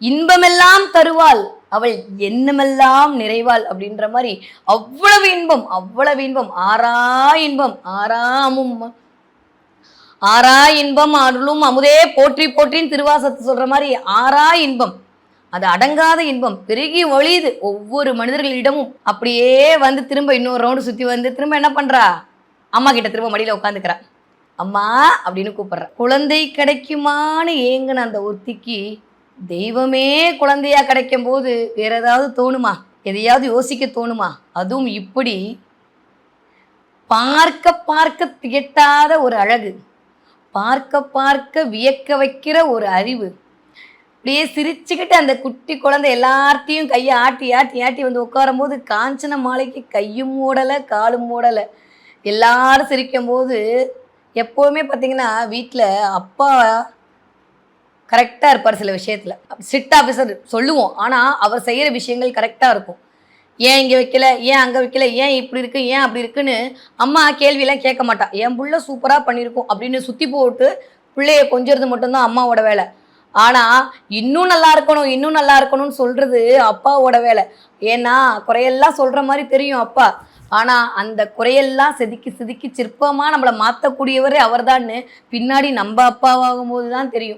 இன்பமெல்லாம் தருவாள், அவள் எண்ணமெல்லாம் நிறைவாள் அப்படின்ற மாதிரி அவ்வளவு இன்பம், அவ்வளவு இன்பம். ஆறா இன்பம் ஆறாமும், ஆறா இன்பம் அருளும் அமுதே போற்றி போற்றின்னு திருவாசத்தை சொல்ற மாதிரி ஆறா இன்பம், அது அடங்காத இன்பம் பெருகி ஒழியுது ஒவ்வொரு மனிதர்களிடமும். அப்படியே வந்து திரும்ப இன்னொரு ரவுண்டு சுற்றி வந்து திரும்ப என்ன பண்ணுறா, அம்மா கிட்ட திரும்ப மடியில் உட்காந்துக்கிறா. அம்மா அப்படின்னு கூப்பிட்றா. குழந்தை கிடைக்குமான்னு ஏங்குன அந்த ஒருத்திக்கு தெய்வமே குழந்தையா கிடைக்கும் போது வேற ஏதாவது தோணுமா, எதையாவது யோசிக்க தோணுமா? அதுவும் இப்படி பார்க்க பார்க்க திகட்டாத ஒரு அழகு, பார்க்க பார்க்க வியக்க வைக்கிற ஒரு அறிவு. அப்படியே சிரிச்சுக்கிட்டு அந்த குட்டி குழந்தை எல்லார்த்தையும் கையை ஆட்டி ஆட்டி ஆட்டி வந்து உட்காரும் போது காஞ்சன மாலைக்கு கையும் மூடலை காலும் மூடலை. எல்லாரும் சிரிக்கும் போது எப்போவுமே பார்த்தீங்கன்னா வீட்டில் அப்பா கரெக்டாக இருப்பார் சில விஷயத்தில், ஸ்ட்ரிக்ட் ஆஃபீஸர் சொல்லுவோம், ஆனால் அவர் செய்கிற விஷயங்கள் கரெக்டாக இருக்கும். ஏன் இங்கே வைக்கல, ஏன் அங்கே வைக்கல, ஏன் இப்படி இருக்குது, ஏன் அப்படி இருக்குன்னு அம்மா கேள்வியெல்லாம் கேட்க மாட்டா. என் புள்ள சூப்பராக பண்ணியிருக்கோம் அப்படின்னு சுற்றி போட்டு பிள்ளைய கொஞ்சிறது மட்டும்தான் அம்மாவோட வேலை. ஆனால் இன்னும் நல்லா இருக்கணும் இன்னும் நல்லா இருக்கணும்னு சொல்கிறது அப்பாவோட வேலை. ஏன்னா குறையெல்லாம் சொல்கிற மாதிரி தெரியும் அப்பா, ஆனால் அந்த குறையெல்லாம் செதுக்கி செதுக்கி சிற்பமாக நம்மளை மாற்றக்கூடியவரே அவர் தான்னு பின்னாடி நம்ம அப்பாவாகும் போது தான் தெரியும்.